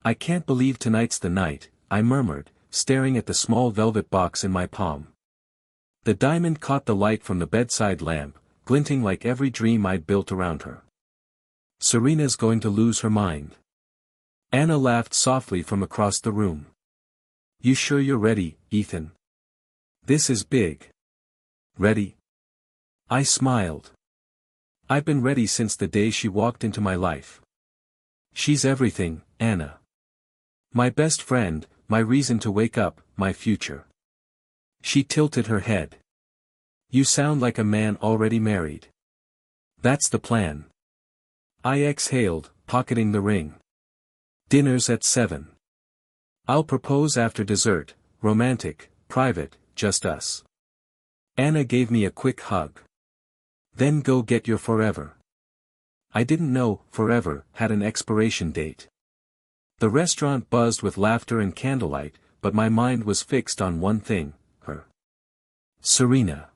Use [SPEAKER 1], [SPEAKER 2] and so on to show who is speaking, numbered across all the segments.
[SPEAKER 1] I can't believe tonight's the night, I murmured, staring at the small velvet box in my palm. The diamond caught the light from the bedside lamp, glinting like every dream I'd built around her. Serena's going to lose her mind. Anna laughed softly from across the room. You sure you're ready, Ethan? This is big. Ready? I smiled. I've been ready since the day she walked into my life. She's everything, Anna. My best friend, my reason to wake up, my future. She tilted her head. You sound like a man already married. That's the plan. I exhaled, pocketing the ring. Dinner's at 7. I'll propose after dessert, romantic, private, just us. Anna gave me a quick hug. Then go get your forever. I didn't know forever had an expiration date. The restaurant buzzed with laughter and candlelight, but my mind was fixed on one thing, her. Serena.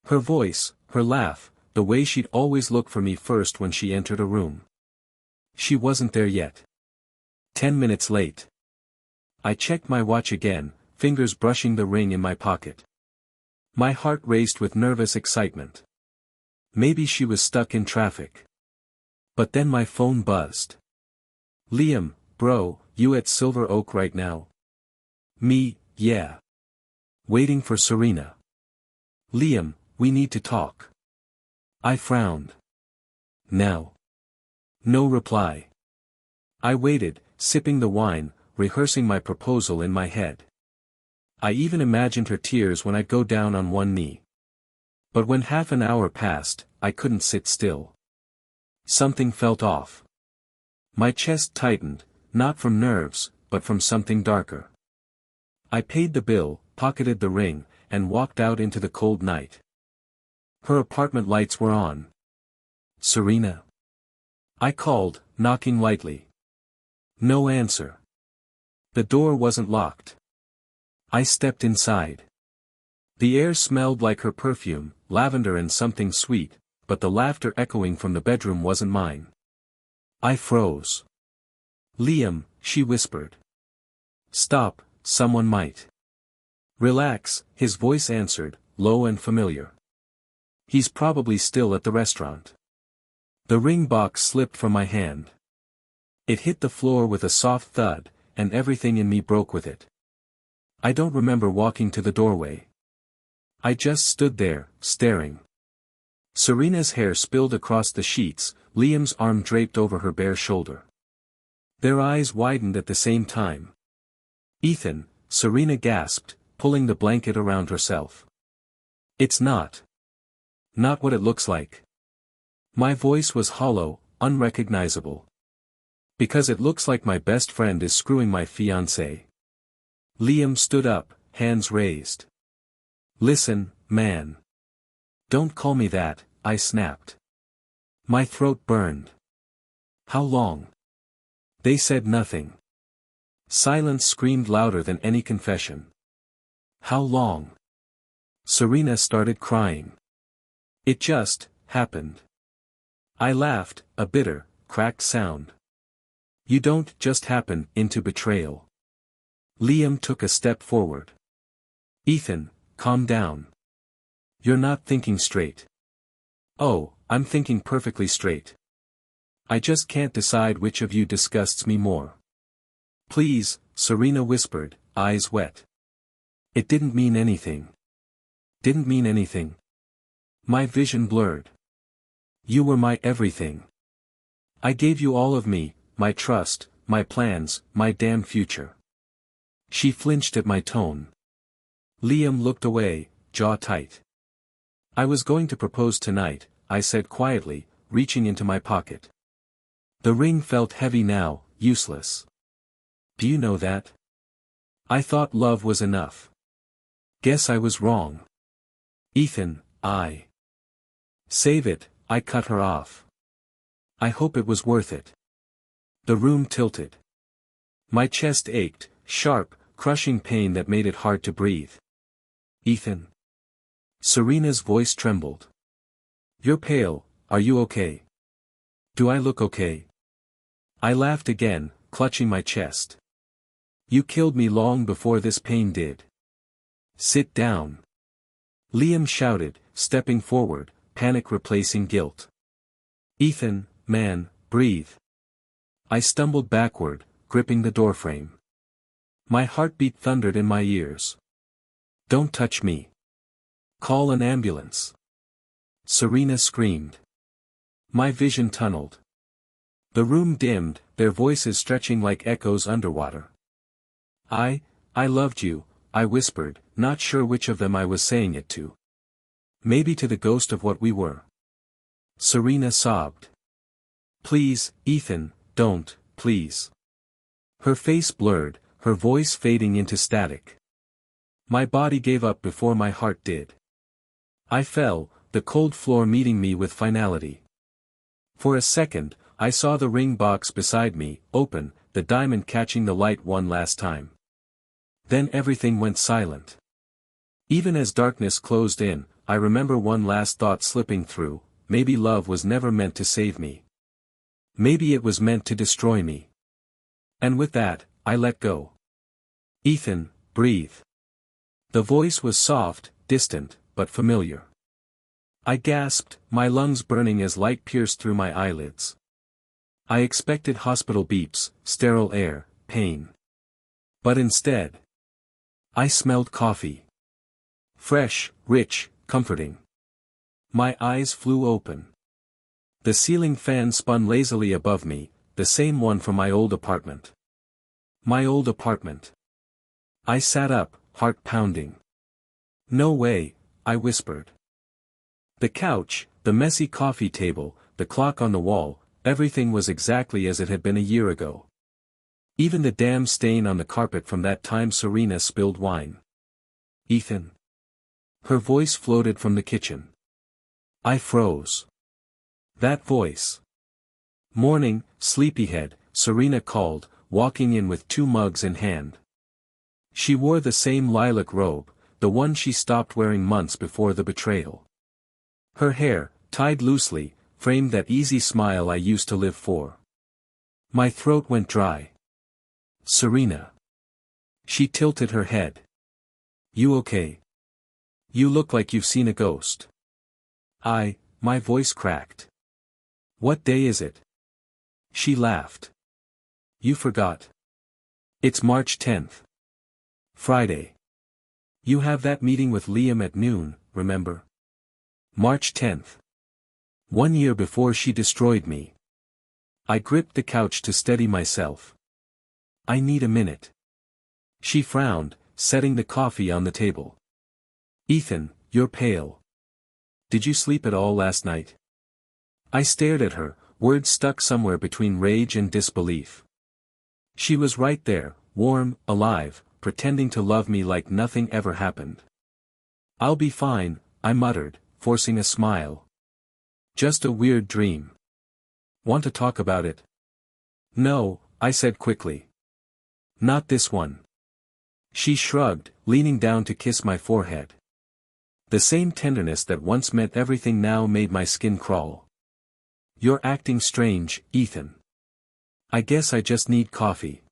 [SPEAKER 1] Her voice, her laugh, the way she'd always look for me first when she entered a room. She wasn't there yet. 10 minutes late. I checked my watch again, fingers brushing the ring in my pocket. My heart raced with nervous excitement. Maybe she was stuck in traffic. But then my phone buzzed. Liam, bro, you at Silver Oak right now? Me, yeah. Waiting for Serena. Liam, we need to talk. I frowned. Now. No reply. I waited, sipping the wine, rehearsing my proposal in my head. I even imagined her tears when I'd go down on one knee. But when half an hour passed, I couldn't sit still. Something felt off. My chest tightened, not from nerves, but from something darker. I paid the bill, pocketed the ring, and walked out into the cold night. Her apartment lights were on. Serena? I called, knocking lightly. No answer. The door wasn't locked. I stepped inside. The air smelled like her perfume, lavender and something sweet, but the laughter echoing from the bedroom wasn't mine. I froze. Liam, she whispered. Stop, someone might. Relax, his voice answered, low and familiar. He's probably still at the restaurant. The ring box slipped from my hand. It hit the floor with a soft thud, and everything in me broke with it. I don't remember walking to the doorway. I just stood there, staring. Serena's hair spilled across the sheets, Liam's arm draped over her bare shoulder. Their eyes widened at the same time. Ethan, Serena gasped, pulling the blanket around herself. It's not. Not what it looks like. My voice was hollow, unrecognizable. Because it looks like my best friend is screwing my fiancée. Liam stood up, hands raised. Listen, man. Don't call me that, I snapped. My throat burned. How long? They said nothing. Silence screamed louder than any confession. How long? Serena started crying. It just happened. I laughed, a bitter, cracked sound. You don't just happen into betrayal. Liam took a step forward. Ethan, calm down. You're not thinking straight. Oh, I'm thinking perfectly straight. I just can't decide which of you disgusts me more. Please, Serena whispered, eyes wet. It didn't mean anything. Didn't mean anything. My vision blurred. You were my everything. I gave you all of me, my trust, my plans, my damn future. She flinched at my tone. Liam looked away, jaw tight. I was going to propose tonight, I said quietly, reaching into my pocket. The ring felt heavy now, useless. Do you know that? I thought love was enough. Guess I was wrong. Ethan, Save it, I cut her off. I hope it was worth it. The room tilted. My chest ached, sharp, crushing pain that made it hard to breathe. Ethan. Serena's voice trembled. You're pale, are you okay? Do I look okay? I laughed again, clutching my chest. You killed me long before this pain did. Sit down. Liam shouted, stepping forward, panic replacing guilt. Ethan, man, breathe. I stumbled backward, gripping the doorframe. My heartbeat thundered in my ears. Don't touch me. Call an ambulance. Serena screamed. My vision tunneled. The room dimmed, their voices stretching like echoes underwater. I loved you, I whispered, not sure which of them I was saying it to. Maybe to the ghost of what we were. Serena sobbed. Please, Ethan, don't, please. Her face blurred, her voice fading into static. My body gave up before my heart did. I fell, the cold floor meeting me with finality. For a second, I saw the ring box beside me, open, the diamond catching the light one last time. Then everything went silent. Even as darkness closed in, I remember one last thought slipping through, maybe love was never meant to save me. Maybe it was meant to destroy me. And with that, I let go. Ethan, breathe. The voice was soft, distant, but familiar. I gasped, my lungs burning as light pierced through my eyelids. I expected hospital beeps, sterile air, pain. But instead, I smelled coffee. Fresh, rich, comforting. My eyes flew open. The ceiling fan spun lazily above me, the same one from my old apartment. My old apartment. I sat up, heart pounding. No way, I whispered. The couch, the messy coffee table, the clock on the wall, everything was exactly as it had been a year ago. Even the damn stain on the carpet from that time Serena spilled wine. Ethan. Her voice floated from the kitchen. I froze. That voice. Morning, sleepyhead, Serena called, walking in with 2 mugs in hand. She wore the same lilac robe, the one she stopped wearing months before the betrayal. Her hair, tied loosely, framed that easy smile I used to live for. My throat went dry. Serena. She tilted her head. You okay? You look like you've seen a ghost. My voice cracked. What day is it? She laughed. You forgot. It's March 10th. Friday. You have that meeting with Liam at noon, remember? March 10th. 1 year before she destroyed me. I gripped the couch to steady myself. I need a minute. She frowned, setting the coffee on the table. Ethan, you're pale. Did you sleep at all last night? I stared at her, words stuck somewhere between rage and disbelief. She was right there, warm, alive, pretending to love me like nothing ever happened. I'll be fine, I muttered, forcing a smile. Just a weird dream. Want to talk about it? No, I said quickly. Not this one. She shrugged, leaning down to kiss my forehead. The same tenderness that once meant everything now made my skin crawl. You're acting strange, Ethan. I guess I just need coffee.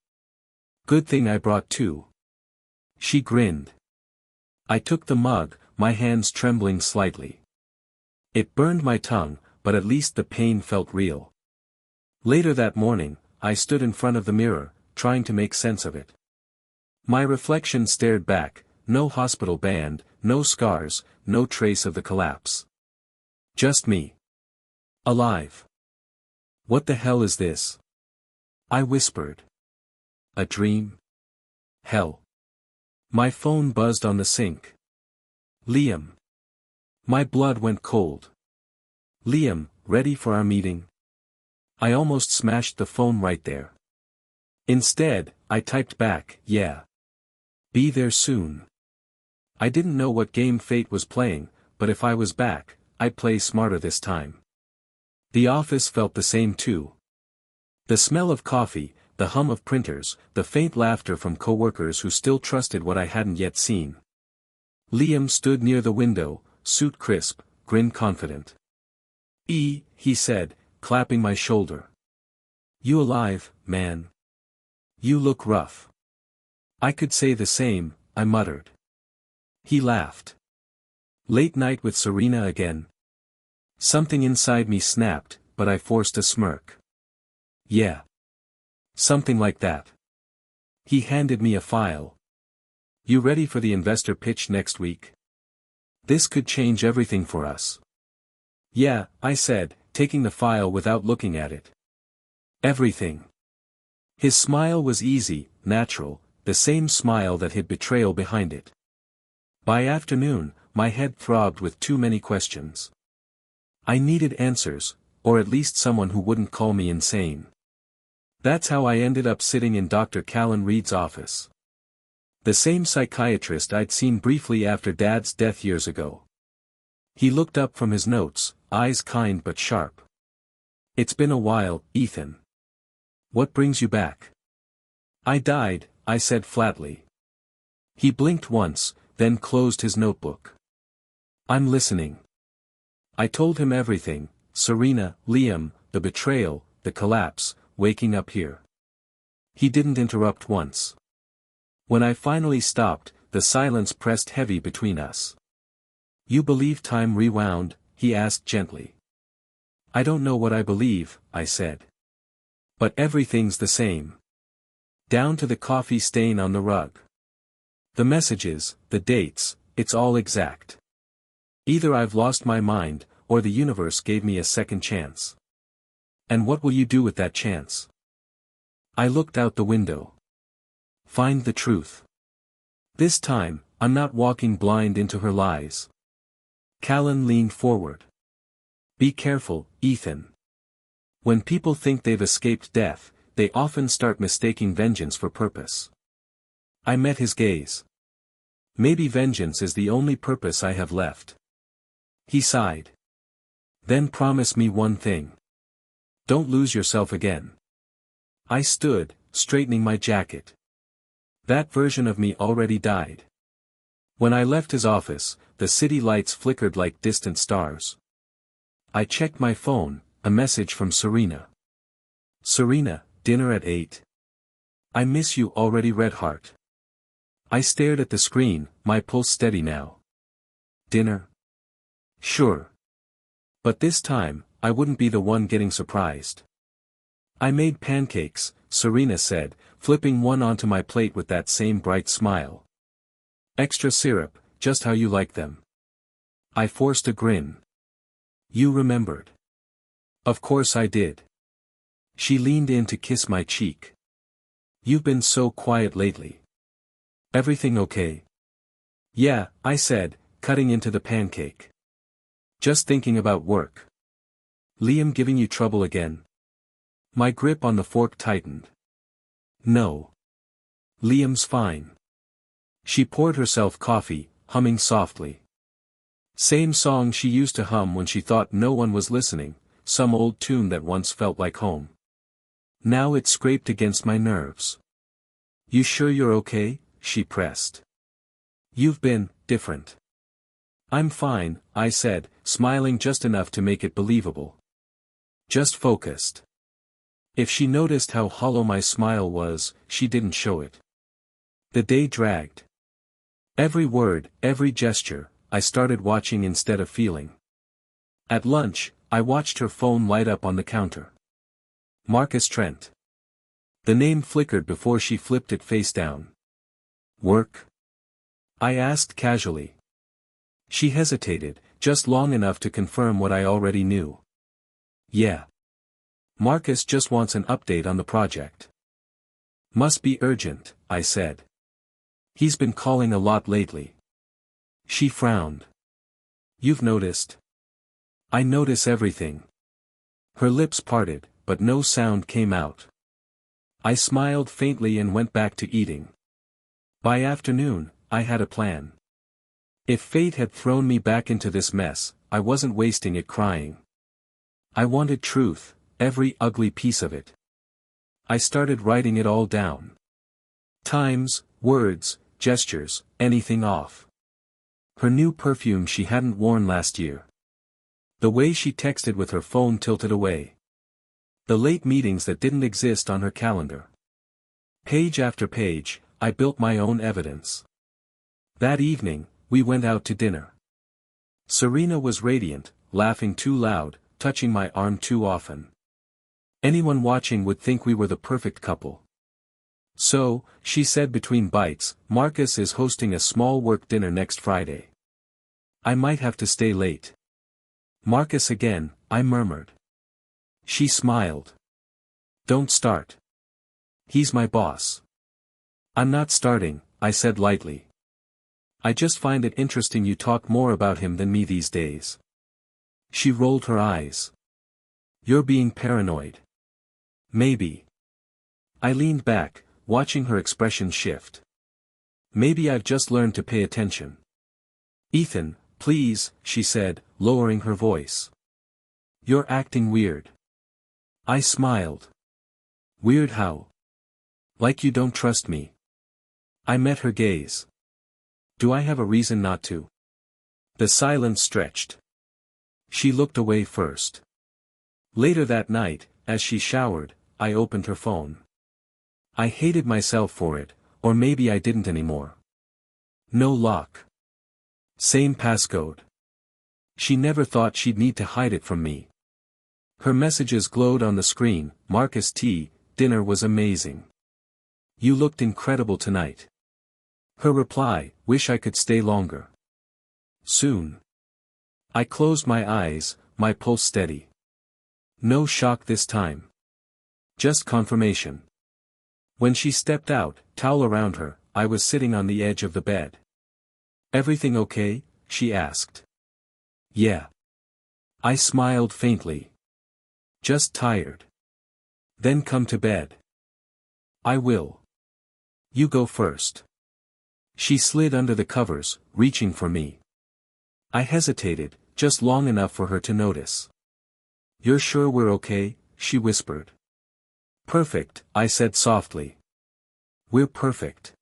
[SPEAKER 1] Good thing I brought 2. She grinned. I took the mug, my hands trembling slightly. It burned my tongue, but at least the pain felt real. Later that morning, I stood in front of the mirror, trying to make sense of it. My reflection stared back, no hospital band, no scars, no trace of the collapse. Just me. Alive. What the hell is this? I whispered. A dream? Hell. My phone buzzed on the sink. Liam. My blood went cold. Liam, ready for our meeting? I almost smashed the phone right there. Instead, I typed back, yeah. Be there soon. I didn't know what game fate was playing, but if I was back, I'd play smarter this time. The office felt the same too. The smell of coffee, the hum of printers, the faint laughter from coworkers who still trusted what I hadn't yet seen. Liam stood near the window, suit crisp, grin confident. He said, clapping my shoulder. You alive, man? You look rough. I could say the same, I muttered. He laughed. Late night with Serena again? Something inside me snapped, but I forced a smirk. Yeah. Something like that. He handed me a file. You ready for the investor pitch next week? This could change everything for us. Yeah, I said, taking the file without looking at it. Everything. His smile was easy, natural, the same smile that hid betrayal behind it. By afternoon, my head throbbed with too many questions. I needed answers, or at least someone who wouldn't call me insane. That's how I ended up sitting in Dr. Callan Reed's office. The same psychiatrist I'd seen briefly after Dad's death years ago. He looked up from his notes, eyes kind but sharp. It's been a while, Ethan. What brings you back? I died, I said flatly. He blinked once, then closed his notebook. I'm listening. I told him everything, Serena, Liam, the betrayal, the collapse, waking up here. He didn't interrupt once. When I finally stopped, the silence pressed heavy between us. You believe time rewound? He asked gently. I don't know what I believe, I said. But everything's the same. Down to the coffee stain on the rug. The messages, the dates, it's all exact. Either I've lost my mind, or the universe gave me a second chance. And what will you do with that chance? I looked out the window. Find the truth. This time, I'm not walking blind into her lies. Callan leaned forward. Be careful, Ethan. When people think they've escaped death, they often start mistaking vengeance for purpose. I met his gaze. Maybe vengeance is the only purpose I have left. He sighed. Then promise me one thing. Don't lose yourself again. I stood, straightening my jacket. That version of me already died. When I left his office, the city lights flickered like distant stars. I checked my phone, a message from Serena. Serena, dinner at 8. I miss you already, Red Heart. I stared at the screen, my pulse steady now. Dinner? Sure. But this time, I wouldn't be the one getting surprised. I made pancakes, Serena said, flipping one onto my plate with that same bright smile. Extra syrup, just how you like them. I forced a grin. You remembered. Of course I did. She leaned in to kiss my cheek. You've been so quiet lately. Everything okay? Yeah, I said, cutting into the pancake. Just thinking about work. Liam giving you trouble again? My grip on the fork tightened. No. Liam's fine. She poured herself coffee, humming softly. Same song she used to hum when she thought no one was listening, some old tune that once felt like home. Now it scraped against my nerves. You sure you're okay? She pressed. You've been different. I'm fine, I said, smiling just enough to make it believable. Just focused. If she noticed how hollow my smile was, she didn't show it. The day dragged. Every word, every gesture, I started watching instead of feeling. At lunch, I watched her phone light up on the counter. Marcus Trent. The name flickered before she flipped it face down. Work? I asked casually. She hesitated, just long enough to confirm what I already knew. Yeah. Marcus just wants an update on the project. Must be urgent, I said. He's been calling a lot lately. She frowned. You've noticed? I notice everything. Her lips parted, but no sound came out. I smiled faintly and went back to eating. By afternoon, I had a plan. If fate had thrown me back into this mess, I wasn't wasting it crying. I wanted truth, every ugly piece of it. I started writing it all down. Times, words, gestures, anything off. Her new perfume she hadn't worn last year. The way she texted with her phone tilted away. The late meetings that didn't exist on her calendar. Page after page, I built my own evidence. That evening, we went out to dinner. Serena was radiant, laughing too loud, touching my arm too often. Anyone watching would think we were the perfect couple. So, she said between bites, Marcus is hosting a small work dinner next Friday. I might have to stay late. Marcus again, I murmured. She smiled. Don't start. He's my boss. I'm not starting, I said lightly. I just find it interesting you talk more about him than me these days. She rolled her eyes. You're being paranoid. Maybe. I leaned back, watching her expression shift. Maybe I've just learned to pay attention. Ethan, please, she said, lowering her voice. You're acting weird. I smiled. Weird how? Like you don't trust me. I met her gaze. Do I have a reason not to? The silence stretched. She looked away first. Later that night, as she showered, I opened her phone. I hated myself for it, or maybe I didn't anymore. No lock. Same passcode. She never thought she'd need to hide it from me. Her messages glowed on the screen. Marcus T, dinner was amazing. You looked incredible tonight. Her reply, wish I could stay longer. Soon. I closed my eyes, my pulse steady. No shock this time. Just confirmation. When she stepped out, towel around her, I was sitting on the edge of the bed. Everything okay? She asked. Yeah. I smiled faintly. Just tired. Then come to bed. I will. You go first. She slid under the covers, reaching for me. I hesitated, just long enough for her to notice. You're sure we're okay? She whispered. Perfect, I said softly. We're perfect.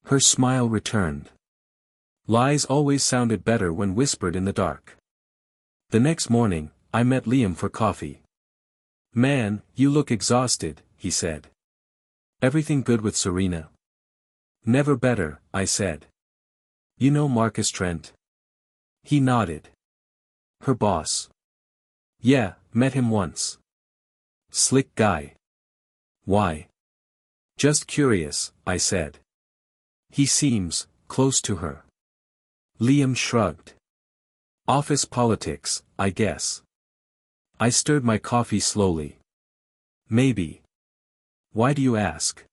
[SPEAKER 1] Her smile returned. Lies always sounded better when whispered in the dark. The next morning, I met Liam for coffee. Man, you look exhausted, he said. Everything good with Serena? Never better, I said. You know Marcus Trent? He nodded. Her boss. Yeah, met him once. Slick guy. Why? Just curious, I said. He seems close to her. Liam shrugged. Office politics, I guess. I stirred my coffee slowly. Maybe. Why do you ask?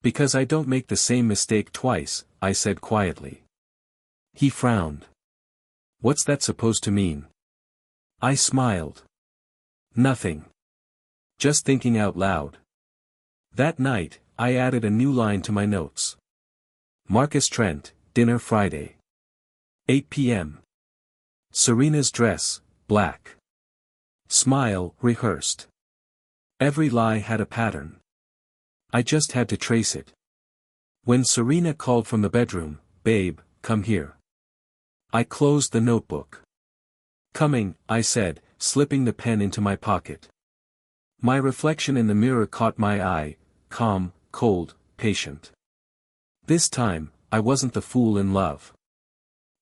[SPEAKER 1] Because I don't make the same mistake twice, I said quietly. He frowned. What's that supposed to mean? I smiled. Nothing. Just thinking out loud. That night, I added a new line to my notes. Marcus Trent, dinner Friday. 8 p.m. Serena's dress, black. Smile, rehearsed. Every lie had a pattern. I just had to trace it. When Serena called from the bedroom, babe, come here. I closed the notebook. Coming, I said, slipping the pen into my pocket. My reflection in the mirror caught my eye, calm, cold, patient. This time, I wasn't the fool in love.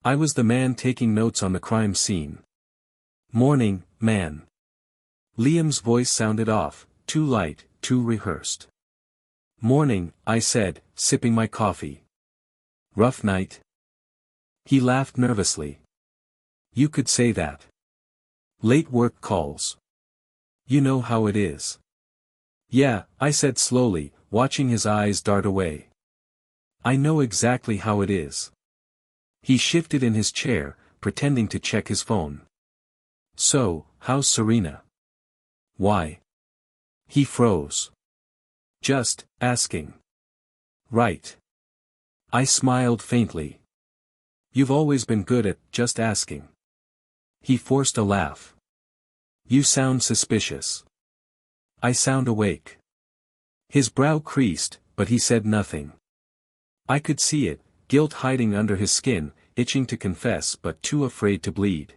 [SPEAKER 1] I was the man taking notes on the crime scene. Morning, man. Liam's voice sounded off, too light, too rehearsed. Morning, I said, sipping my coffee. Rough night? He laughed nervously. You could say that. Late work calls. You know how it is. Yeah, I said slowly, watching his eyes dart away. I know exactly how it is. He shifted in his chair, pretending to check his phone. So, how's Serena? Why? He froze. Just asking. Right. I smiled faintly. You've always been good at just asking. He forced a laugh. You sound suspicious. I sound awake. His brow creased, but he said nothing. I could see it, guilt hiding under his skin, itching to confess but too afraid to bleed.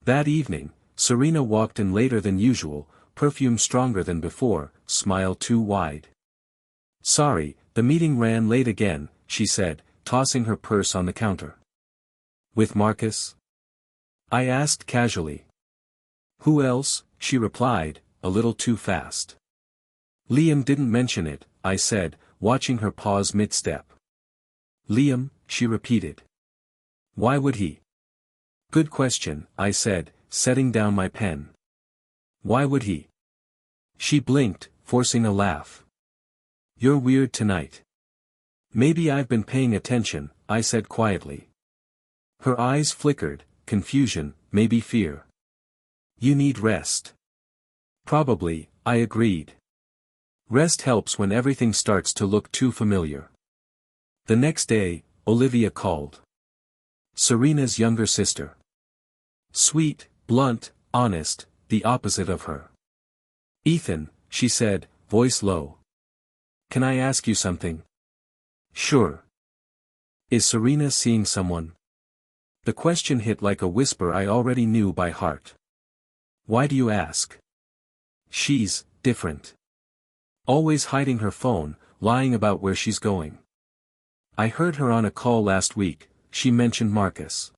[SPEAKER 1] That evening, Serena walked in later than usual, perfume stronger than before, smile too wide. Sorry, the meeting ran late again, she said, tossing her purse on the counter. With Marcus? I asked casually. Who else? She replied, a little too fast. Liam didn't mention it, I said, watching her pause mid-step. Liam, she repeated. Why would he? Good question, I said, setting down my pen. Why would he? She blinked, forcing a laugh. You're weird tonight. Maybe I've been paying attention, I said quietly. Her eyes flickered, confusion, maybe fear. You need rest. Probably, I agreed. Rest helps when everything starts to look too familiar. The next day, Olivia called. Serena's younger sister. Sweet, blunt, honest, the opposite of her. Ethan, she said, voice low. Can I ask you something? Sure. Is Serena seeing someone? The question hit like a whisper I already knew by heart. Why do you ask? She's different. Always hiding her phone, lying about where she's going. I heard her on a call last week, she mentioned Marcus.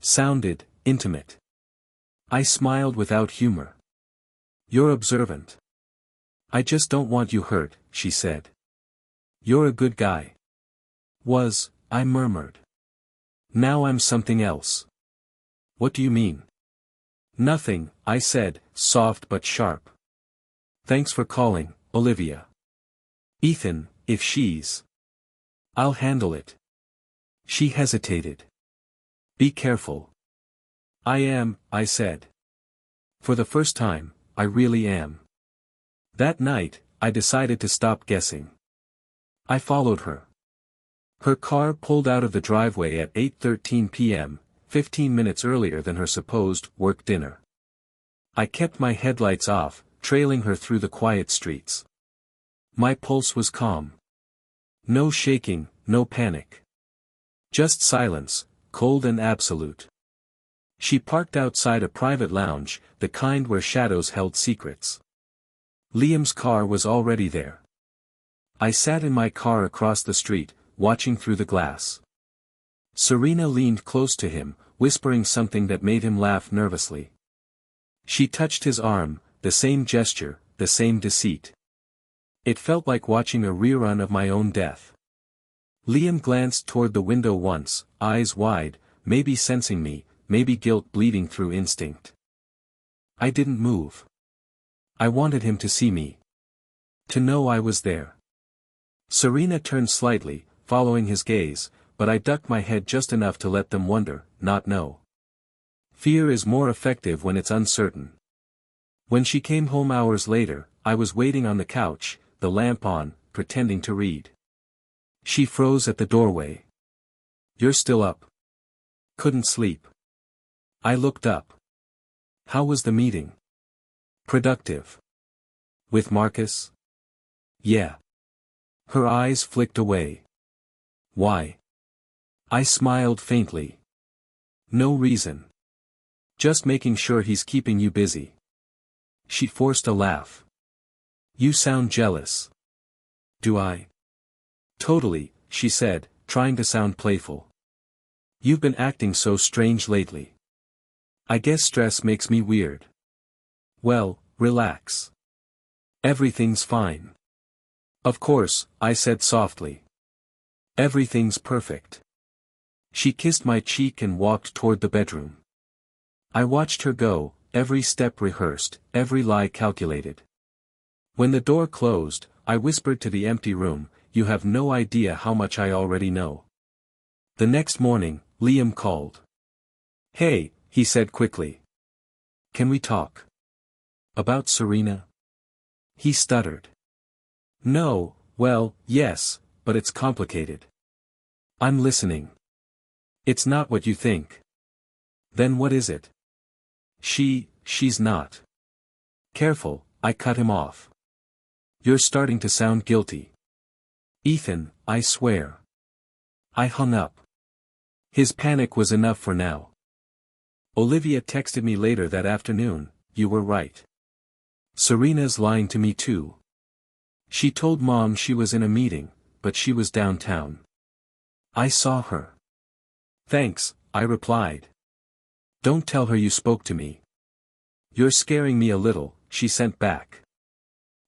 [SPEAKER 1] Sounded intimate. I smiled without humor. You're observant. I just don't want you hurt, she said. You're a good guy. Was, I murmured. Now I'm something else. What do you mean? Nothing, I said, soft but sharp. Thanks for calling, Olivia. Ethan, if she's... I'll handle it. She hesitated. Be careful. I am, I said. For the first time, I really am. That night, I decided to stop guessing. I followed her. Her car pulled out of the driveway at 8:13 p.m., 15 minutes earlier than her supposed work dinner. I kept my headlights off, trailing her through the quiet streets. My pulse was calm. No shaking, no panic. Just silence, cold and absolute. She parked outside a private lounge, the kind where shadows held secrets. Liam's car was already there. I sat in my car across the street, watching through the glass. Serena leaned close to him, whispering something that made him laugh nervously. She touched his arm, the same gesture, the same deceit. It felt like watching a rerun of my own death. Liam glanced toward the window once, eyes wide, maybe sensing me, maybe guilt bleeding through instinct. I didn't move. I wanted him to see me. To know I was there. Serena turned slightly, following his gaze, but I ducked my head just enough to let them wonder, not know. Fear is more effective when it's uncertain. When she came home hours later, I was waiting on the couch, the lamp on, pretending to read. She froze at the doorway. You're still up? Couldn't sleep. I looked up. How was the meeting? Productive. With Marcus? Yeah. Her eyes flicked away. Why? I smiled faintly. No reason. Just making sure he's keeping you busy. She forced a laugh. You sound jealous. Do I? Totally, she said, trying to sound playful. You've been acting so strange lately. I guess stress makes me weird. Well, relax. Everything's fine. Of course, I said softly. Everything's perfect. She kissed my cheek and walked toward the bedroom. I watched her go, every step rehearsed, every lie calculated. When the door closed, I whispered to the empty room, you have no idea how much I already know. The next morning, Liam called. Hey, he said quickly. Can we talk? About Serena? He stuttered. No, well, yes, but it's complicated. I'm listening. It's not what you think. Then what is it? She's not. Careful, I cut him off. You're starting to sound guilty. Ethan, I swear. I hung up. His panic was enough for now. Olivia texted me later that afternoon, you were right. Serena's lying to me too. She told Mom she was in a meeting, but she was downtown. I saw her. Thanks, I replied. Don't tell her you spoke to me. You're scaring me a little, she sent back.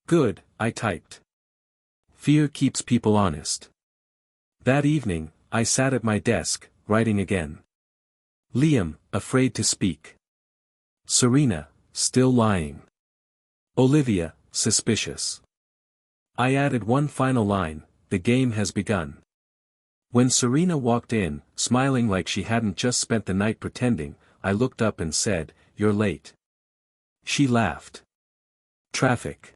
[SPEAKER 1] Good, I typed. Fear keeps people honest. That evening, I sat at my desk, writing again. Liam, afraid to speak. Serena, still lying. Olivia, suspicious. I added one final line, the game has begun. When Serena walked in, smiling like she hadn't just spent the night pretending, I looked up and said, "You're late." She laughed. Traffic.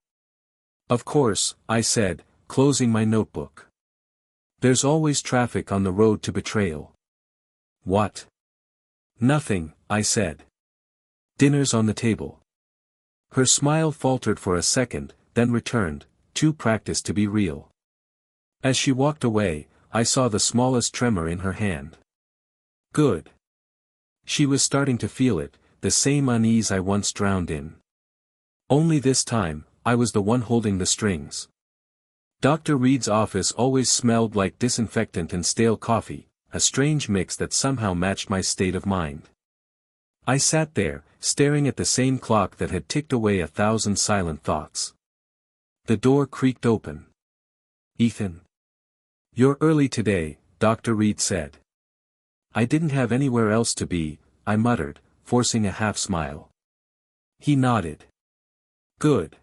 [SPEAKER 1] Of course, I said, closing my notebook. There's always traffic on the road to betrayal. What? Nothing, I said. Dinner's on the table. Her smile faltered for a second, then returned, too practiced to be real. As she walked away, I saw the smallest tremor in her hand. Good. She was starting to feel it, the same unease I once drowned in. Only this time, I was the one holding the strings. Dr. Reed's office always smelled like disinfectant and stale coffee, a strange mix that somehow matched my state of mind. I sat there, staring at the same clock that had ticked away 1,000 silent thoughts. The door creaked open. Ethan. You're early today, Dr. Reed said. I didn't have anywhere else to be, I muttered, forcing a half smile. He nodded. Good.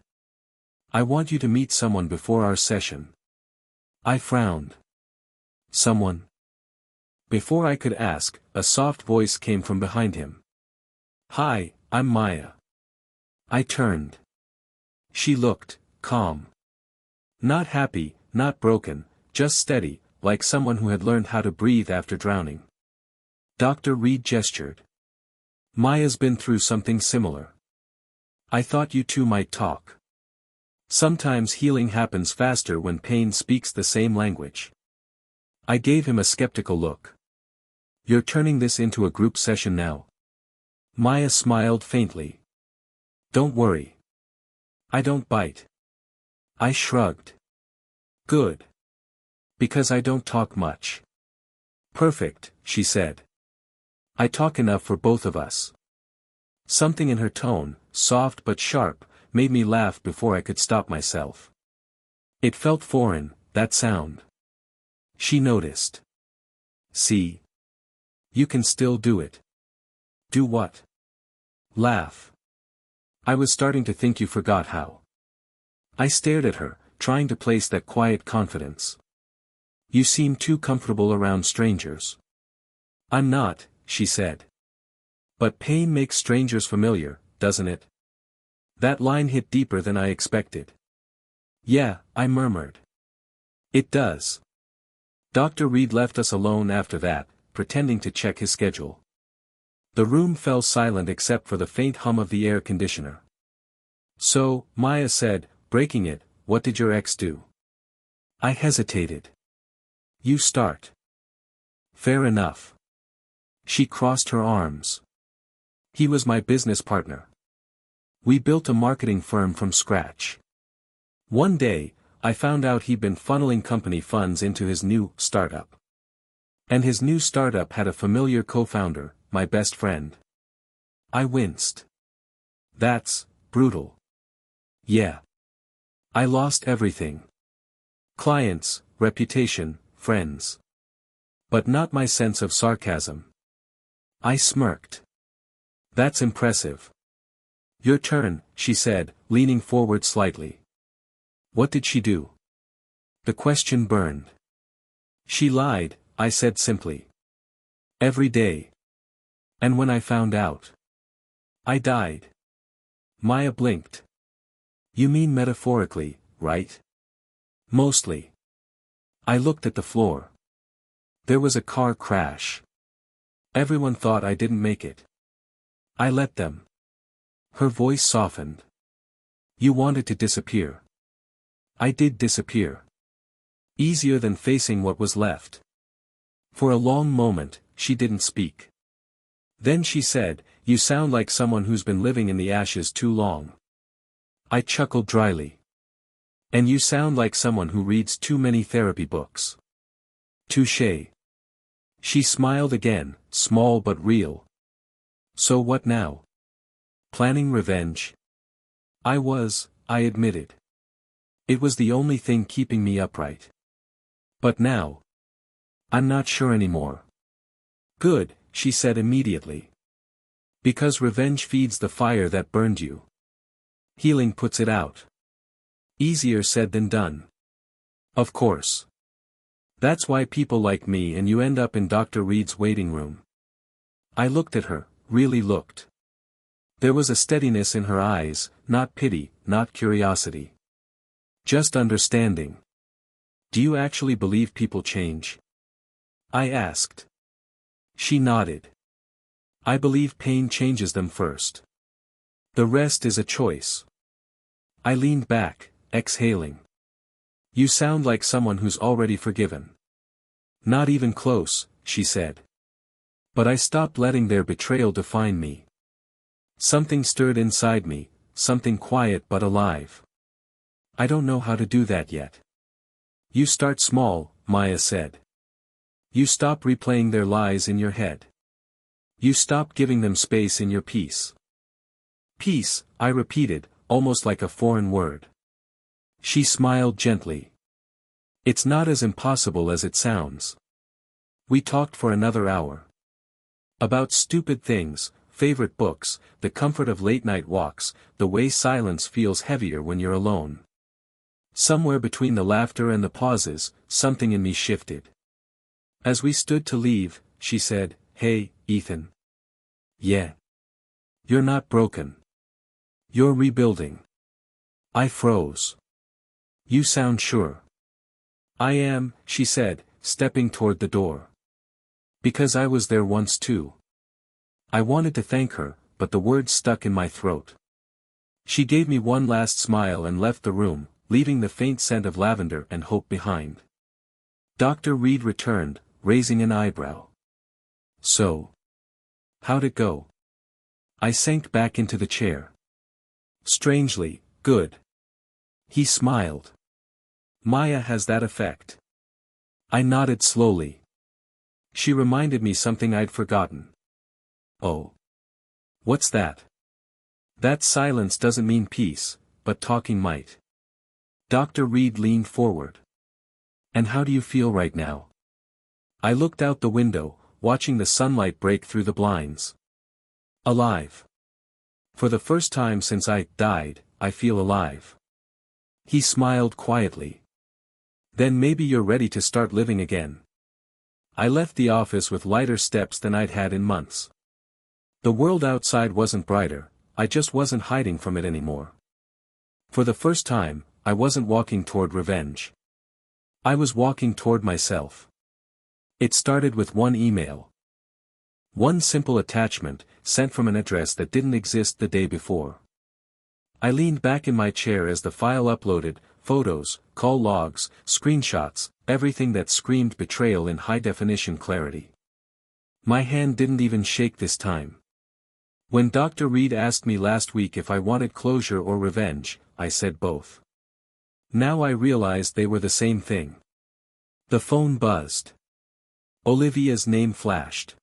[SPEAKER 1] I want you to meet someone before our session. I frowned. Someone? Before I could ask, a soft voice came from behind him. Hi, I'm Maya. I turned. She looked calm. Not happy, not broken, just steady, like someone who had learned how to breathe after drowning. Dr. Reed gestured. Maya's been through something similar. I thought you two might talk. Sometimes healing happens faster when pain speaks the same language. I gave him a skeptical look. You're turning this into a group session now? Maya smiled faintly. Don't worry. I don't bite. I shrugged. Good. Because I don't talk much. Perfect, she said. I talk enough for both of us. Something in her tone, soft but sharp, made me laugh before I could stop myself. It felt foreign, that sound. She noticed. See? You can still do it. Do what? Laugh. I was starting to think you forgot how. I stared at her, trying to place that quiet confidence. You seem too comfortable around strangers. I'm not, she said. But pain makes strangers familiar, doesn't it? That line hit deeper than I expected. Yeah, I murmured. It does. Dr. Reed left us alone after that, pretending to check his schedule. The room fell silent except for the faint hum of the air conditioner. So, Maya said, breaking it, what did your ex do? I hesitated. You start. Fair enough. She crossed her arms. He was my business partner. We built a marketing firm from scratch. One day, I found out he'd been funneling company funds into his new startup. And his new startup had a familiar co-founder, my best friend. I winced. That's brutal. Yeah. I lost everything. Clients, reputation, friends. But not my sense of sarcasm. I smirked. That's impressive. Your turn, she said, leaning forward slightly. What did she do? The question burned. She lied, I said simply. Every day. And when I found out, I died. Maya blinked. You mean metaphorically, right? Mostly. I looked at the floor. There was a car crash. Everyone thought I didn't make it. I let them. Her voice softened. You wanted to disappear. I did disappear. Easier than facing what was left. For a long moment, she didn't speak. Then she said, you sound like someone who's been living in the ashes too long. I chuckled dryly. And you sound like someone who reads too many therapy books. Touché. She smiled again, small but real. So what now? Planning revenge? I admitted. It was the only thing keeping me upright. But now? I'm not sure anymore. Good, she said immediately. Because revenge feeds the fire that burned you. Healing puts it out. Easier said than done. Of course. That's why people like me and you end up in Dr. Reed's waiting room. I looked at her, really looked. There was a steadiness in her eyes, not pity, not curiosity. Just understanding. Do you actually believe people change? I asked. She nodded. I believe pain changes them first. The rest is a choice. I leaned back, exhaling. You sound like someone who's already forgiven. Not even close, she said. But I stopped letting their betrayal define me. Something stirred inside me, something quiet but alive. I don't know how to do that yet. You start small, Maya said. You stop replaying their lies in your head. You stop giving them space in your peace. Peace, I repeated, almost like a foreign word. She smiled gently. It's not as impossible as it sounds. We talked for another hour. About stupid things, favorite books, the comfort of late-night walks, the way silence feels heavier when you're alone. Somewhere between the laughter and the pauses, something in me shifted. As we stood to leave, she said, "Hey, Ethan. Yeah. You're not broken. You're rebuilding." I froze. You sound sure. I am, she said, stepping toward the door. Because I was there once too. I wanted to thank her, but the words stuck in my throat. She gave me one last smile and left the room, leaving the faint scent of lavender and hope behind. Dr. Reed returned, raising an eyebrow. So? How'd it go? I sank back into the chair. Strangely, good. He smiled. Maya has that effect. I nodded slowly. She reminded me something I'd forgotten. Oh. What's that? That silence doesn't mean peace, but talking might. Dr. Reed leaned forward. And how do you feel right now? I looked out the window, watching the sunlight break through the blinds. Alive. For the first time since I died, I feel alive. He smiled quietly. Then maybe you're ready to start living again. I left the office with lighter steps than I'd had in months. The world outside wasn't brighter, I just wasn't hiding from it anymore. For the first time, I wasn't walking toward revenge. I was walking toward myself. It started with one email. One simple attachment, sent from an address that didn't exist the day before. I leaned back in my chair as the file uploaded, photos, call logs, screenshots, everything that screamed betrayal in high-definition clarity. My hand didn't even shake this time. When Dr. Reed asked me last week if I wanted closure or revenge, I said both. Now I realized they were the same thing. The phone buzzed. Olivia's name flashed.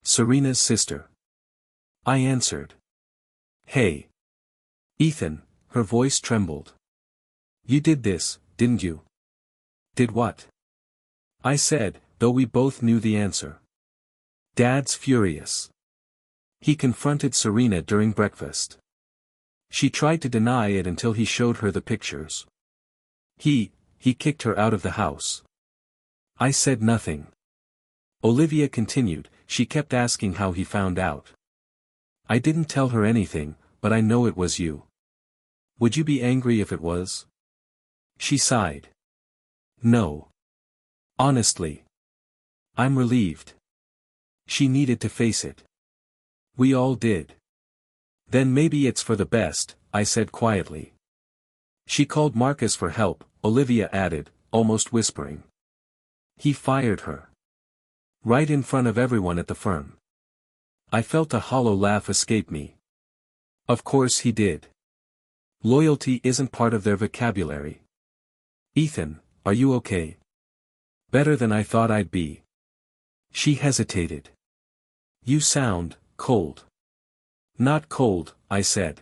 [SPEAKER 1] Serena's sister. I answered. Hey. Ethan, her voice trembled. You did this, didn't you? Did what? I said, though we both knew the answer. Dad's furious. He confronted Serena during breakfast. She tried to deny it until he showed her the pictures. He kicked her out of the house. I said nothing. Olivia continued, she kept asking how he found out. I didn't tell her anything, but I know it was you. Would you be angry if it was? She sighed. No. Honestly. I'm relieved. She needed to face it. We all did. Then maybe it's for the best, I said quietly. She called Marcus for help, Olivia added, almost whispering. He fired her. Right in front of everyone at the firm. I felt a hollow laugh escape me. Of course he did. Loyalty isn't part of their vocabulary. Ethan, are you okay? Better than I thought I'd be. She hesitated. You sound cold. Not cold, I said.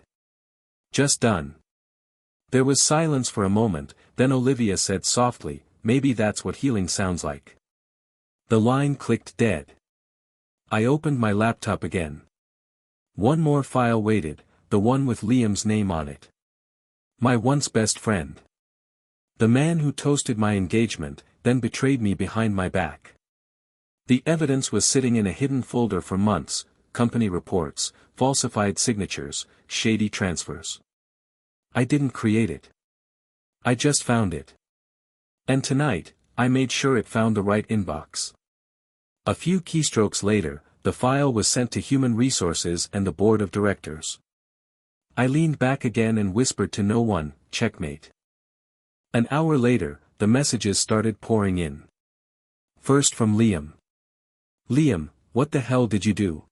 [SPEAKER 1] Just done. There was silence for a moment, then Olivia said softly, maybe that's what healing sounds like. The line clicked dead. I opened my laptop again. One more file waited, the one with Liam's name on it. My once best friend. The man who toasted my engagement, then betrayed me behind my back. The evidence was sitting in a hidden folder for months, company reports, falsified signatures, shady transfers. I didn't create it. I just found it. And tonight, I made sure it found the right inbox. A few keystrokes later, the file was sent to Human Resources and the Board of Directors. I leaned back again and whispered to no one, checkmate. An hour later, the messages started pouring in. First from Liam. Liam, what the hell did you do?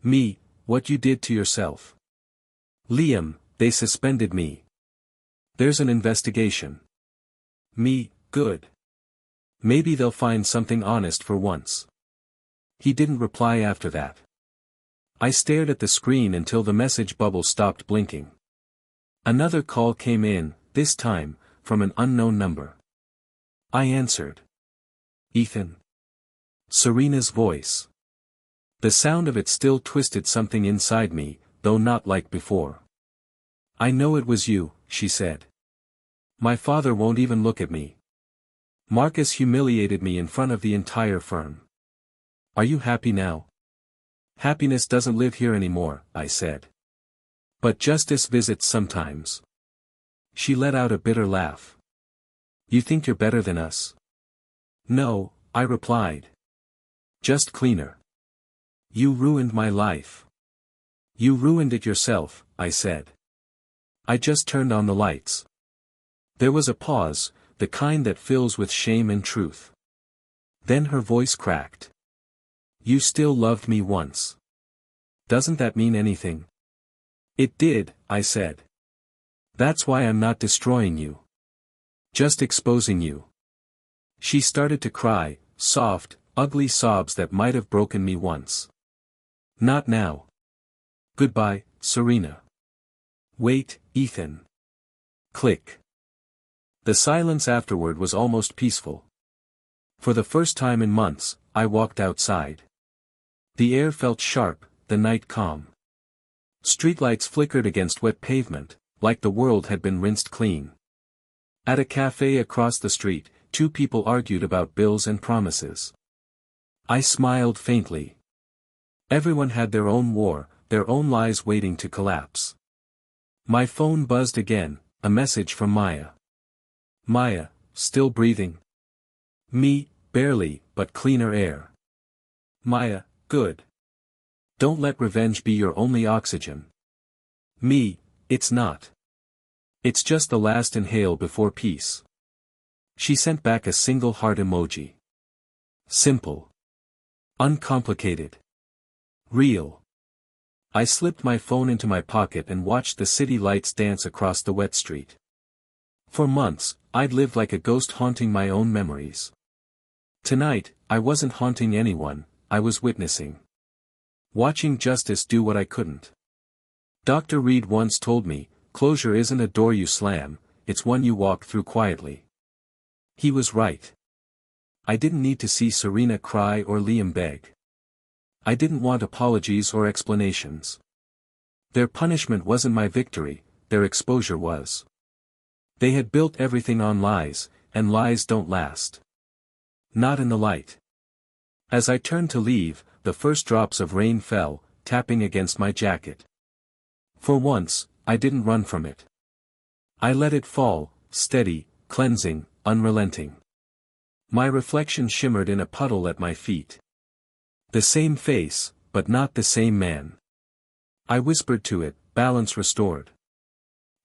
[SPEAKER 1] Me, what you did to yourself. Liam, they suspended me. There's an investigation. Me, good. Maybe they'll find something honest for once. He didn't reply after that. I stared at the screen until the message bubble stopped blinking. Another call came in, this time, from an unknown number. I answered. Ethan. Serena's voice. The sound of it still twisted something inside me, though not like before. I know it was you, she said. My father won't even look at me. Marcus humiliated me in front of the entire firm. Are you happy now? Happiness doesn't live here anymore, I said. But justice visits sometimes. She let out a bitter laugh. You think you're better than us? No, I replied. Just cleaner. You ruined my life. You ruined it yourself, I said. I just turned on the lights. There was a pause, the kind that fills with shame and truth. Then her voice cracked. You still loved me once. Doesn't that mean anything? It did, I said. That's why I'm not destroying you. Just exposing you. She started to cry, soft, ugly sobs that might have broken me once. Not now. Goodbye, Serena. Wait, Ethan. Click. The silence afterward was almost peaceful. For the first time in months, I walked outside. The air felt sharp, the night calm. Streetlights flickered against wet pavement, like the world had been rinsed clean. At a cafe across the street, two people argued about bills and promises. I smiled faintly. Everyone had their own war, their own lies waiting to collapse. My phone buzzed again, a message from Maya. Maya, still breathing? Me, barely, but cleaner air. Maya, good. Don't let revenge be your only oxygen. Me, it's not. It's just the last inhale before peace. She sent back a single heart emoji. Simple. Uncomplicated. Real. I slipped my phone into my pocket and watched the city lights dance across the wet street. For months, I'd lived like a ghost haunting my own memories. Tonight, I wasn't haunting anyone, I was witnessing. Watching justice do what I couldn't. Dr. Reed once told me, closure isn't a door you slam, it's one you walk through quietly. He was right. I didn't need to see Serena cry or Liam beg. I didn't want apologies or explanations. Their punishment wasn't my victory, their exposure was. They had built everything on lies, and lies don't last. Not in the light. As I turned to leave, the first drops of rain fell, tapping against my jacket. For once, I didn't run from it. I let it fall, steady, cleansing, unrelenting. My reflection shimmered in a puddle at my feet. The same face, but not the same man. I whispered to it, balance restored.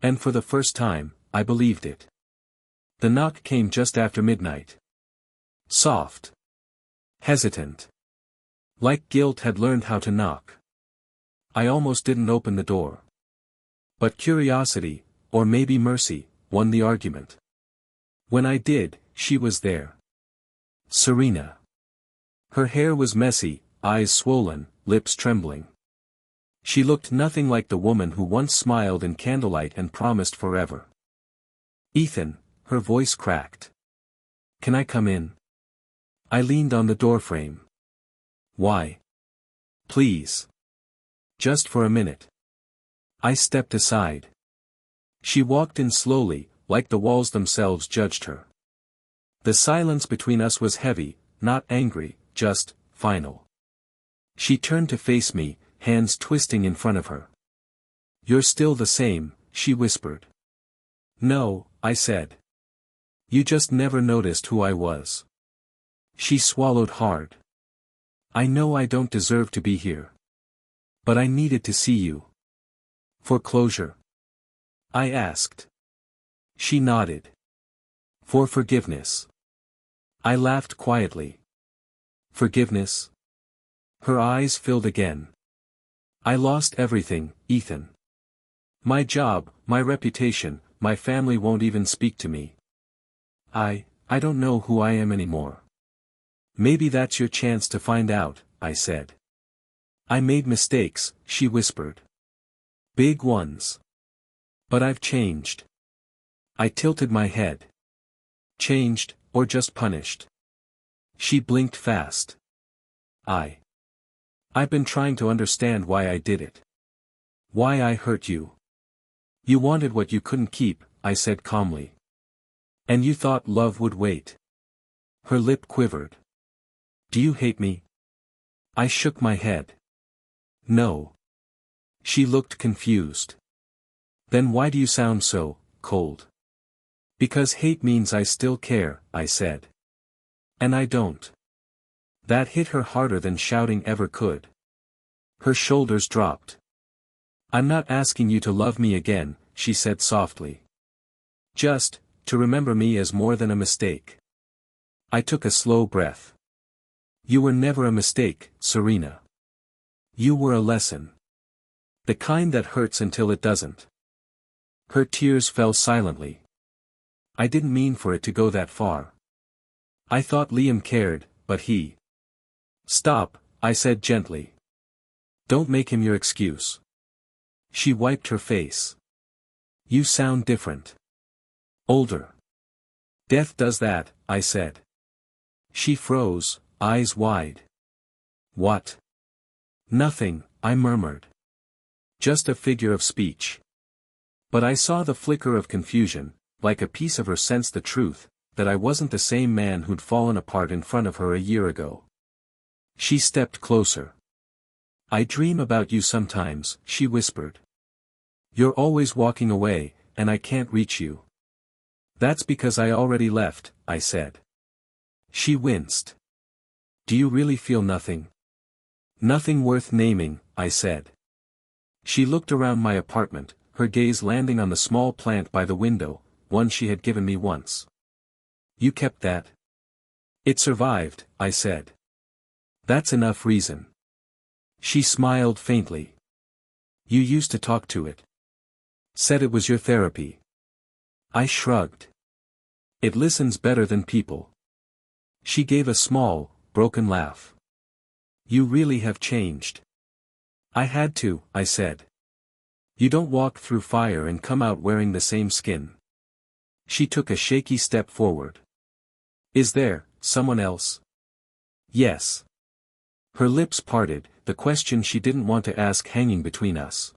[SPEAKER 1] And for the first time, I believed it. The knock came just after midnight. Soft. Hesitant. Like guilt had learned how to knock. I almost didn't open the door. But curiosity, or maybe mercy, won the argument. When I did, she was there. Serena. Her hair was messy, eyes swollen, lips trembling. She looked nothing like the woman who once smiled in candlelight and promised forever. Ethan, her voice cracked. Can I come in? I leaned on the doorframe. Why? Please. Just for a minute. I stepped aside. She walked in slowly, like the walls themselves judged her. The silence between us was heavy, not angry, just final. She turned to face me, hands twisting in front of her. You're still the same, she whispered. No, I said. You just never noticed who I was. She swallowed hard. I know I don't deserve to be here. But I needed to see you. For closure? I asked. She nodded. For forgiveness. I laughed quietly. Forgiveness? Her eyes filled again. I lost everything, Ethan. My job, my reputation, my family won't even speak to me. I don't know who I am anymore. Maybe that's your chance to find out, I said. I made mistakes, she whispered. Big ones. But I've changed. I tilted my head. Changed, or just punished? She blinked fast. I've been trying to understand why I did it. Why I hurt you. You wanted what you couldn't keep, I said calmly. And you thought love would wait. Her lip quivered. Do you hate me? I shook my head. No. She looked confused. Then why do you sound so cold? Because hate means I still care, I said. And I don't. That hit her harder than shouting ever could. Her shoulders dropped. I'm not asking you to love me again, she said softly. Just, to remember me as more than a mistake. I took a slow breath. You were never a mistake, Serena. You were a lesson. The kind that hurts until it doesn't. Her tears fell silently. I didn't mean for it to go that far. I thought Liam cared, but he... Stop, I said gently. Don't make him your excuse. She wiped her face. You sound different. Older. Death does that, I said. She froze, eyes wide. What? Nothing, I murmured. Just a figure of speech. But I saw the flicker of confusion, like a piece of her sensed the truth, that I wasn't the same man who'd fallen apart in front of her a year ago. She stepped closer. I dream about you sometimes, she whispered. You're always walking away, and I can't reach you. That's because I already left, I said. She winced. Do you really feel nothing? Nothing worth naming, I said. She looked around my apartment, her gaze landing on the small plant by the window, one she had given me once. You kept that? It survived, I said. That's enough reason. She smiled faintly. You used to talk to it. Said it was your therapy. I shrugged. It listens better than people. She gave a small, broken laugh. You really have changed. I had to, I said. You don't walk through fire and come out wearing the same skin. She took a shaky step forward. Is there someone else? Yes. Her lips parted, the question she didn't want to ask hanging between us.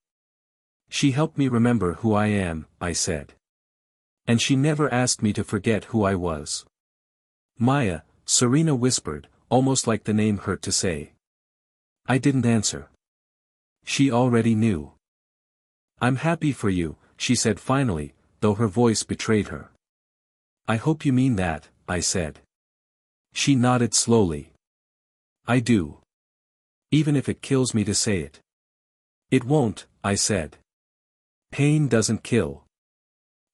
[SPEAKER 1] She helped me remember who I am, I said. And she never asked me to forget who I was. Maya, Serena whispered, almost like the name hurt to say. I didn't answer. She already knew. I'm happy for you, she said finally, though her voice betrayed her. I hope you mean that, I said. She nodded slowly. I do. Even if it kills me to say it. It won't, I said. Pain doesn't kill.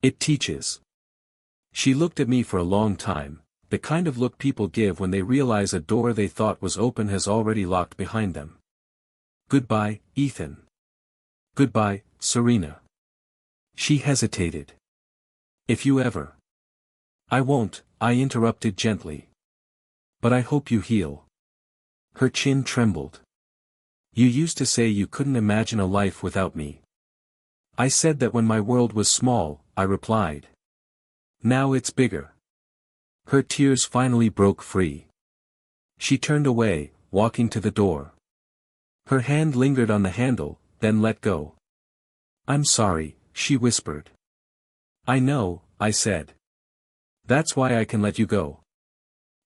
[SPEAKER 1] It teaches. She looked at me for a long time, the kind of look people give when they realize a door they thought was open has already locked behind them. Goodbye, Ethan. Goodbye, Serena. She hesitated. If you ever I won't, I interrupted gently. But I hope you heal. Her chin trembled. You used to say you couldn't imagine a life without me. I said that when my world was small, I replied. Now it's bigger. Her tears finally broke free. She turned away, walking to the door. Her hand lingered on the handle, then let go. I'm sorry, she whispered. I know, I said. That's why I can let you go.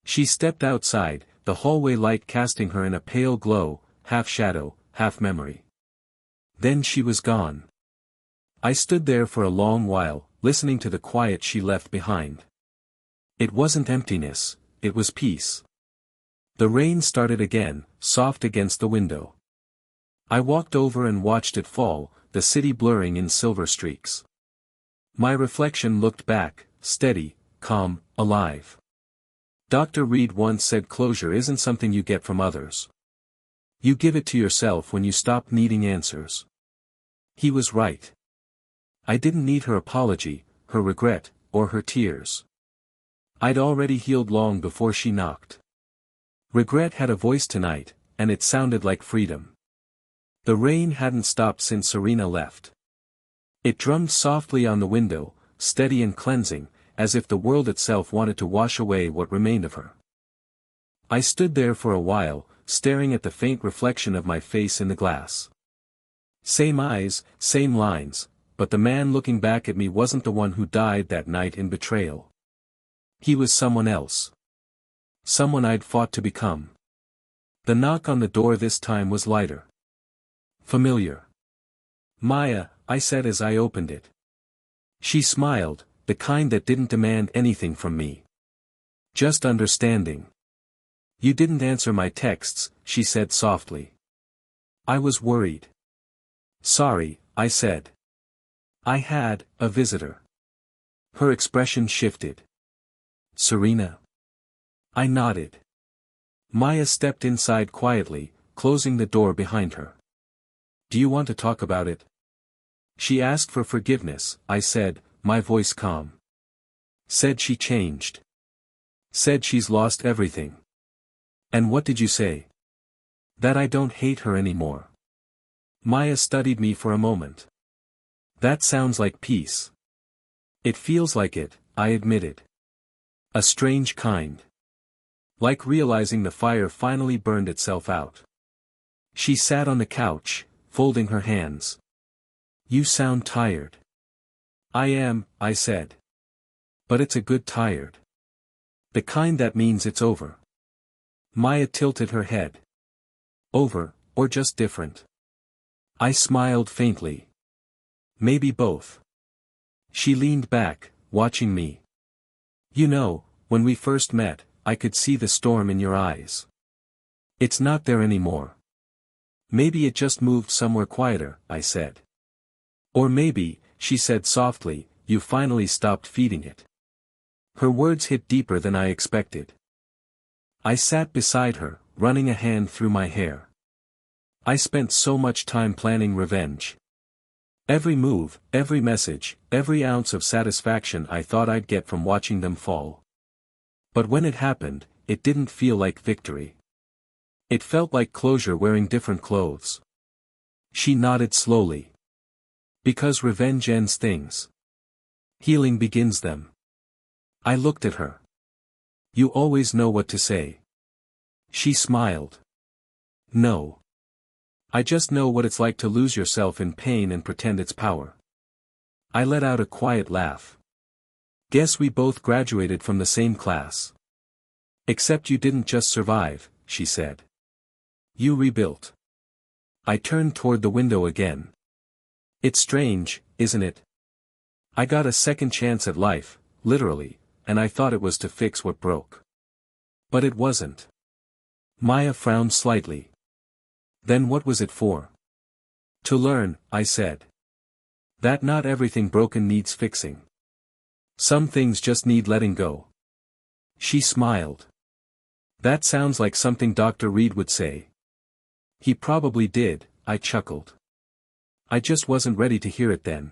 [SPEAKER 1] She stepped outside, the hallway light casting her in a pale glow, half shadow, half memory. Then she was gone. I stood there for a long while, listening to the quiet she left behind. It wasn't emptiness, it was peace. The rain started again, soft against the window. I walked over and watched it fall, the city blurring in silver streaks. My reflection looked back, steady, calm, alive. Dr. Reed once said closure isn't something you get from others. You give it to yourself when you stop needing answers. He was right. I didn't need her apology, her regret, or her tears. I'd already healed long before she knocked. Regret had a voice tonight, and it sounded like freedom. The rain hadn't stopped since Serena left. It drummed softly on the window, steady and cleansing, as if the world itself wanted to wash away what remained of her. I stood there for a while, staring at the faint reflection of my face in the glass. Same eyes, same lines, but the man looking back at me wasn't the one who died that night in Betrayal. He was someone else. Someone I'd fought to become. The knock on the door this time was lighter. Familiar. Maya, I said as I opened it. She smiled, the kind that didn't demand anything from me. Just understanding. You didn't answer my texts, she said softly. I was worried. Sorry, I said. I had a visitor. Her expression shifted. Serena? I nodded. Maya stepped inside quietly, closing the door behind her. Do you want to talk about it? She asked for forgiveness, I said, my voice calm. Said she changed. Said she's lost everything. And what did you say? That I don't hate her anymore. Maya studied me for a moment. That sounds like peace. It feels like it, I admitted. A strange kind. Like realizing the fire finally burned itself out. She sat on the couch, folding her hands. You sound tired. I am, I said. But it's a good tired. The kind that means it's over. Maya tilted her head. Over, or just different? I smiled faintly. Maybe both. She leaned back, watching me. You know, when we first met, I could see the storm in your eyes. It's not there anymore. Maybe it just moved somewhere quieter, I said. Or maybe, she said softly, you finally stopped feeding it. Her words hit deeper than I expected. I sat beside her, running a hand through my hair. I spent so much time planning revenge. Every move, every message, every ounce of satisfaction I thought I'd get from watching them fall. But when it happened, it didn't feel like victory. It felt like closure wearing different clothes. She nodded slowly. Because revenge ends things. Healing begins them. I looked at her. You always know what to say. She smiled. No. I just know what it's like to lose yourself in pain and pretend it's power. I let out a quiet laugh. Guess we both graduated from the same class. Except you didn't just survive, she said. You rebuilt. I turned toward the window again. It's strange, isn't it? I got a second chance at life, literally, and I thought it was to fix what broke. But it wasn't. Maya frowned slightly. Then what was it for? To learn, I said. That not everything broken needs fixing. Some things just need letting go. She smiled. That sounds like something Dr. Reed would say. He probably did, I chuckled. I just wasn't ready to hear it then.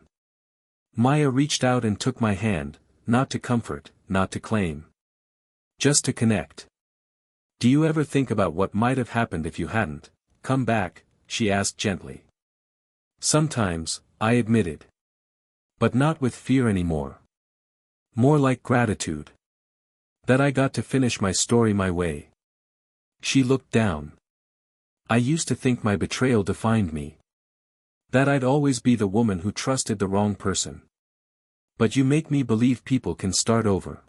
[SPEAKER 1] Maya reached out and took my hand, not to comfort, not to claim. Just to connect. Do you ever think about what might have happened if you hadn't come back? She asked gently. Sometimes, I admitted. But not with fear anymore. More like gratitude. That I got to finish my story my way. She looked down. I used to think my betrayal defined me. That I'd always be the woman who trusted the wrong person. But you make me believe people can start over.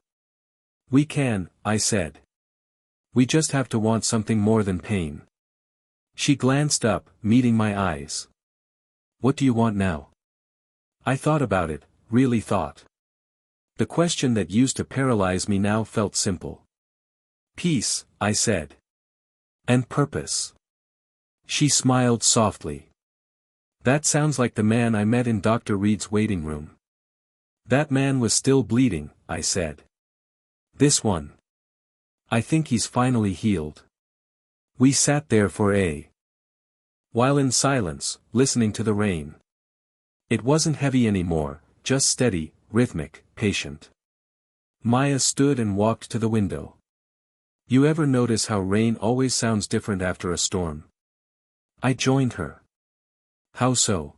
[SPEAKER 1] We can, I said. We just have to want something more than pain. She glanced up, meeting my eyes. What do you want now? I thought about it, really thought. The question that used to paralyze me now felt simple. Peace, I said. And purpose. She smiled softly. That sounds like the man I met in Dr. Reed's waiting room. That man was still bleeding, I said. This one. I think he's finally healed. We sat there for a while in silence, listening to the rain. It wasn't heavy anymore, just steady, rhythmic, patient. Maya stood and walked to the window. You ever notice how rain always sounds different after a storm? I joined her. How so?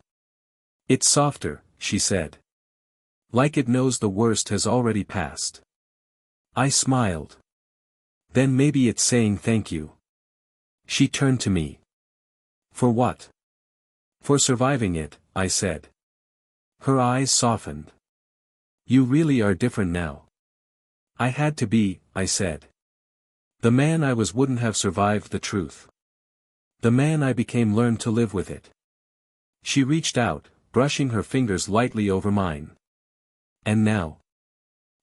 [SPEAKER 1] It's softer, she said. Like it knows the worst has already passed. I smiled. Then maybe it's saying thank you. She turned to me. For what? For surviving it, I said. Her eyes softened. You really are different now. I had to be, I said. The man I was wouldn't have survived the truth. The man I became learned to live with it. She reached out, brushing her fingers lightly over mine. And now?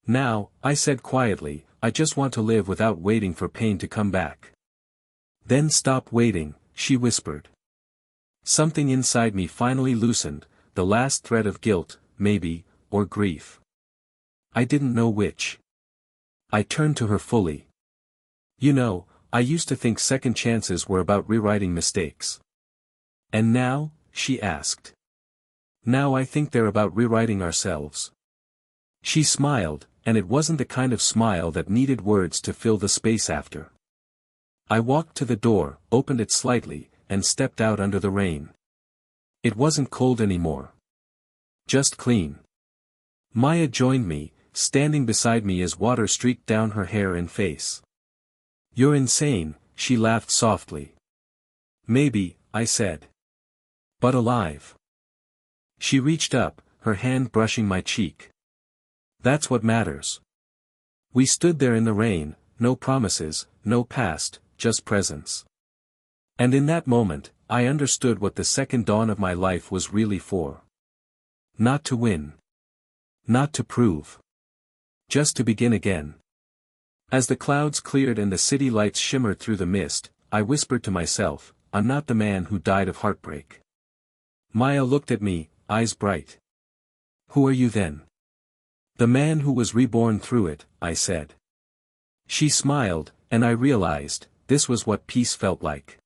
[SPEAKER 1] Now, I said quietly, I just want to live without waiting for pain to come back. Then stop waiting, she whispered. Something inside me finally loosened, the last thread of guilt, maybe, or grief. I didn't know which. I turned to her fully. You know, I used to think second chances were about rewriting mistakes. And now, she asked. Now I think they're about rewriting ourselves. She smiled, and it wasn't the kind of smile that needed words to fill the space after. I walked to the door, opened it slightly, and stepped out under the rain. It wasn't cold anymore. Just clean. Maya joined me, standing beside me as water streaked down her hair and face. You're insane, she laughed softly. Maybe, I said. But alive. She reached up, her hand brushing my cheek. That's what matters. We stood there in the rain, no promises, no past, just presence. And in that moment, I understood what the second dawn of my life was really for. Not to win. Not to prove. Just to begin again. As the clouds cleared and the city lights shimmered through the mist, I whispered to myself, I'm not the man who died of heartbreak. Maya looked at me, eyes bright. Who are you then? The man who was reborn through it, I said. She smiled, and I realized, this was what peace felt like.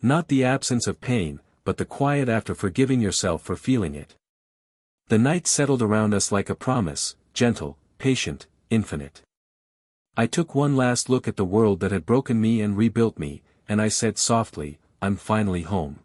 [SPEAKER 1] Not the absence of pain, but the quiet after forgiving yourself for feeling it. The night settled around us like a promise, gentle, patient, infinite. I took one last look at the world that had broken me and rebuilt me, and I said softly, I'm finally home.